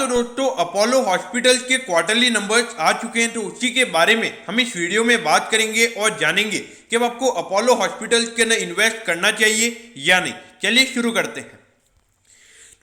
तो दोस्तों Apollo hospitals के क्वार्टरली नंबर्स आ चुके हैं, तो उसी के बारे में हम इस वीडियो में बात करेंगे और जानेंगे कि अब आपको अपोलो हॉस्पिटल्स के अंदर इन्वेस्ट करना चाहिए या नहीं। चलिए शुरू करते हैं।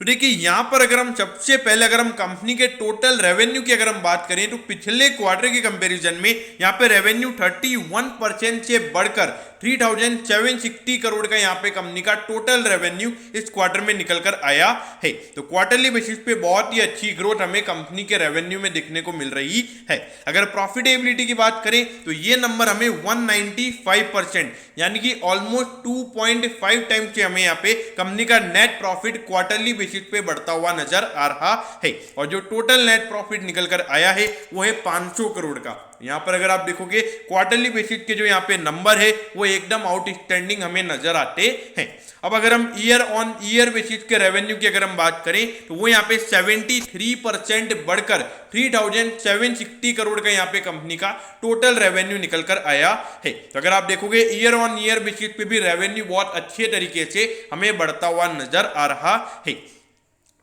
तो देखिए यहाँ पर अगर हम सबसे पहले अगर हम कंपनी के टोटल रेवेन्यू की अगर हम बात करें तो पिछले क्वार्टर के कंपैरिजन में यहाँ पे रेवेन्यू 31% से बढ़कर 3760 करोड़ का यहाँ पे कंपनी का टोटल रेवेन्यू इस क्वार्टर में निकल कर आया है। तो क्वार्टरली बेसिस पे बहुत ही अच्छी ग्रोथ हमें कंपनी के रेवेन्यू में देखने को मिल रही है। अगर प्रॉफिटेबिलिटी की बात करें तो ये नंबर हमें 195% यानी कि ऑलमोस्ट 2.5 टाइम्स से हमें यहाँ पे कंपनी का नेट प्रॉफिट क्वार्टरली बेसिस पे बढ़ता हुआ नजर आ रहा है। और जो टोटल नेट प्रॉफिट निकल कर आया है वो है 500 करोड़ का। यहाँ पर अगर आप देखोगे क्वार्टरली बेसिस के जो यहाँ पे नंबर है वो एकदम आउटस्टैंडिंग हमें नजर आते हैं। अब अगर हम ईयर ऑन ईयर बेसिस के रेवेन्यू की अगर हम बात करें तो वो यहाँ पे 73% बढ़कर 3760 करोड़ का यहाँ पे कंपनी का टोटल रेवेन्यू निकल कर आया है। तो अगर आप देखोगे ईयर ऑन ईयर बेसिस पे भी रेवेन्यू बहुत अच्छे तरीके से हमें बढ़ता हुआ नजर आ रहा है।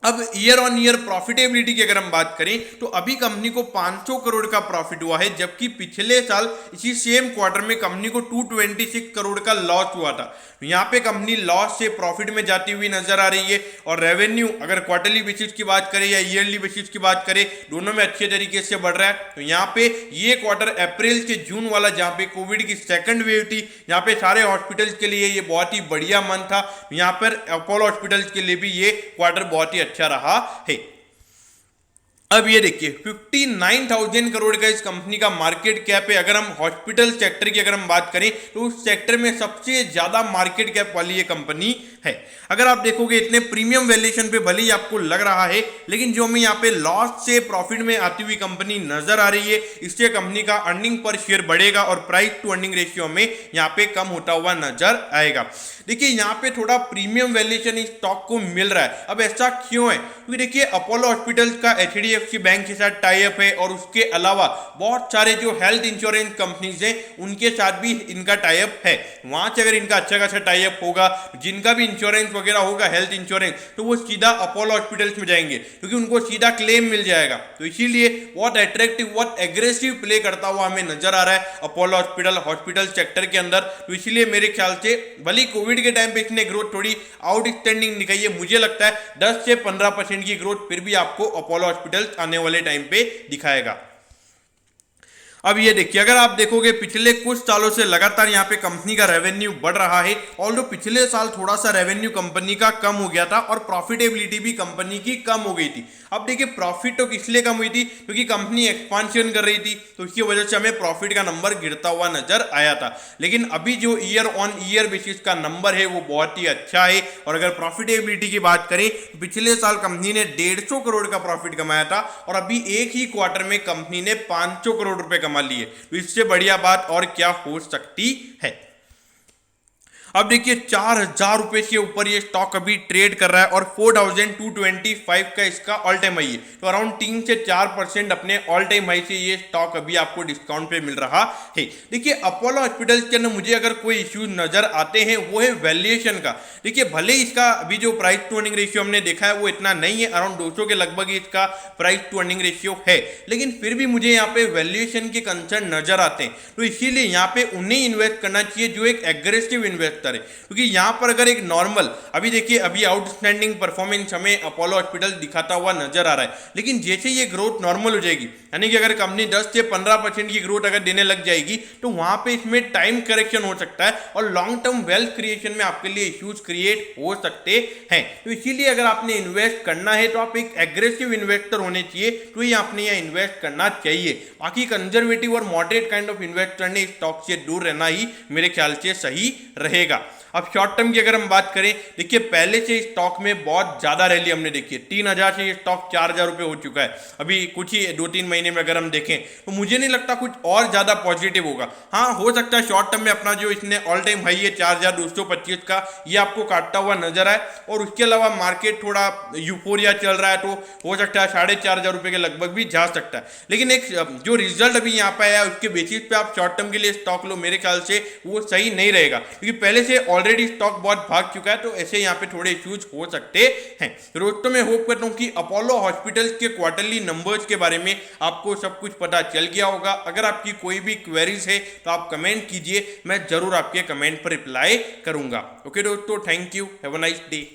अब ईयर ऑन ईयर प्रॉफिटेबिलिटी की अगर हम बात करें तो अभी कंपनी को 500 करोड़ का प्रॉफिट हुआ है, जबकि पिछले साल इसी सेम क्वार्टर में कंपनी को 226 करोड़ का लॉस हुआ था। यहाँ पे कंपनी लॉस से प्रॉफिट में जाती हुई नजर आ रही है। और रेवेन्यू अगर क्वार्टरली बेसिस की बात करें या ईयरली बेसिस की बात करें, दोनों में अच्छे तरीके से बढ़ रहा है। तो यहाँ पे ये क्वार्टर अप्रैल से जून वाला जहाँ पे कोविड की सेकंड वेव थी, यहाँ पे सारे हॉस्पिटल्स के लिए ये बहुत ही बढ़िया मंथ था। यहाँ पर अपोलो हॉस्पिटल्स के लिए भी ये क्वार्टर बहुत ही अच्छा रहा है। अब ये देखिए 59,000 करोड़ का इस कंपनी का मार्केट कैप है। अगर हम हॉस्पिटल सेक्टर की अगर हम बात करें तो उस सेक्टर में सबसे ज्यादा मार्केट कैप वाली ये कंपनी है। अगर आप देखोगे इतने प्रीमियम वैल्यूएशन पे भले ही आपको लग रहा है, लेकिन जो हमें यहाँ पे लॉस से प्रॉफिट में आती हुई कंपनी नजर आ रही है, इससे कंपनी का अर्निंग पर शेयर बढ़ेगा और प्राइस टू अर्निंग रेशियो में यहाँ पे कम होता हुआ नजर आएगा। देखिए यहाँ पे थोड़ा प्रीमियम वैल्यूएशन इस स्टॉक को मिल रहा है। अब ऐसा क्यों है? क्योंकि देखिए अपोलो हॉस्पिटल्स का HDFC बैंक के साथ टाई अप है और उसके अलावा बहुत सारे जो हेल्थ इंश्योरेंस कंपनीज हैं उनके साथ भी इनका टाई अप है। वहां से अगर इनका अच्छा खासा टाई अप होगा, जिनका भी इंश्योरेंस वगैरह होगा हेल्थ इंश्योरेंस, तो वो सीधा अपोलो हॉस्पिटल्स में जाएंगे क्योंकि उनको सीधा क्लेम मिल जाएगा। तो इसीलिए बहुत अट्रैक्टिव बहुत एग्रेसिव प्ले करता हुआ हमें नजर आ रहा है अपोलो हॉस्पिटल सेक्टर के अंदर। तो इसीलिए मेरे ख्याल से भले कोविड के टाइम पे इसने ग्रोथ थोड़ी आउटस्टैंडिंग दिखाई है, मुझे लगता है 10 से 15% की ग्रोथ फिर भी आपको अपोलो हॉस्पिटल्स आने वाले टाइम पे दिखाएगा। अब ये देखिए अगर आप देखोगे पिछले कुछ सालों से लगातार यहाँ पे कंपनी का रेवेन्यू बढ़ रहा है। ऑल्दो पिछले साल थोड़ा सा रेवेन्यू कंपनी का कम हो गया था और प्रॉफिटेबिलिटी भी कंपनी की कम हो गई थी। अब देखिए प्रॉफिट तो किस लिए कम हुई थी? क्योंकि कंपनी एक्सपांशन कर रही थी, तो इसकी वजह से हमें प्रॉफिट का नंबर गिरता हुआ नजर आया था। लेकिन अभी जो ईयर ऑन ईयर बेसिस का नंबर है वो बहुत ही अच्छा है। और अगर प्रॉफिटेबिलिटी की बात करें तो पिछले साल कंपनी ने 150 करोड़ का प्रॉफिट कमाया था और अभी एक ही क्वार्टर में कंपनी ने 500 करोड़ रुपए कमा लिए। तो इससे बढ़िया बात और क्या हो सकती है? अब देखिए 4,000 रुपए से ऊपर ये स्टॉक अभी ट्रेड कर रहा है और 4,225 का इसका ऑल टाइम हाई है। तो अराउंड 3 से 4% अपने ऑल टाइम हाई से ये स्टॉक अभी आपको डिस्काउंट पे मिल रहा है। देखिए अपोलो हॉस्पिटल्स के अंदर मुझे अगर कोई इश्यूज नजर आते हैं वो है वैल्यूएशन का। देखिए भले इसका अभी जो प्राइस टू अर्निंग रेशियो हमने देखा है वो इतना नहीं है, अराउंड 200 के लगभग इसका प्राइस टू अर्निंग रेशियो है, लेकिन फिर भी मुझे यहाँ पे वैल्यूएशन के कंसर्न नजर आते हैं। तो इसीलिए यहाँ पे उन्हें इन्वेस्ट करना चाहिए जो एक एग्रेसिव इन्वेस्ट है। क्योंकि यहां पर अगर एक नॉर्मल अभी देखिए अभी आउटस्टैंडिंग परफॉर्मेंस हमें अपोलो हॉस्पिटल दिखाता हुआ नजर आ रहा है, लेकिन जैसे ये ग्रोथ नॉर्मल हो जाएगी, यानी कि अगर कंपनी 10 से 15% की ग्रोथ अगर देने लग जाएगी तो वहां पे इसमें टाइम करेक्शन हो सकता है और लॉन्ग टर्म वेल्थ क्रिएशन में आपके लिए इश्यूज क्रिएट हो सकते हैं। तो इसीलिए अगर आपने इन्वेस्ट करना है तो आप एक एग्रेसिव इन्वेस्टर होने चाहिए, तो ही आपने यह इन्वेस्ट करना चाहिए। बाकी कंजर्वेटिव और मॉडरेट काइंड ऑफ इन्वेस्टर ने स्टॉक से दूर रहना ही मेरे ख्याल से सही रहेगा। अब शॉर्ट टर्म की अगर हम बात करें, देखिए पहले से स्टॉक में बहुत ज्यादा रैली हमने देखी है। 3,000 से ये स्टॉक 4,000 रुपए हो चुका है अभी कुछ ही 2-3 महीने में अगर हम देखें, तो मुझे नहीं लगता कुछ और ज्यादा पॉजिटिव होगा। हाँ हो सकता है शॉर्ट टर्म में अपना जो इसने ऑल टाइम हाई है 4,225 का ये आपको काटता हुआ नजर आए, और उसके अलावा मार्केट थोड़ा यूफोरिया चल रहा है तो हो सकता है 4,500 रुपए के लगभग भी जा सकता है। लेकिन एक जो रिजल्ट अभी यहाँ पे आया उसके बेसिस पे आप शॉर्ट टर्म के लिए स्टॉक लो, मेरे ख्याल से वो सही नहीं रहेगा, क्योंकि पहले पहले से ऑलरेडी स्टॉक बहुत भाग चुका है, तो ऐसे यहाँ पे थोड़े इश्यूज हो सकते हैं। तो दोस्तों मैं होप करता हूँ कि अपोलो हॉस्पिटल्स के क्वार्टरली नंबर्स के बारे में आपको सब कुछ पता चल गया होगा। अगर आपकी कोई भी क्वेरीज है तो आप कमेंट कीजिए, मैं जरूर आपके कमेंट पर रिप्लाई करूंगा। ओके दोस्तों, thank you, have a nice day.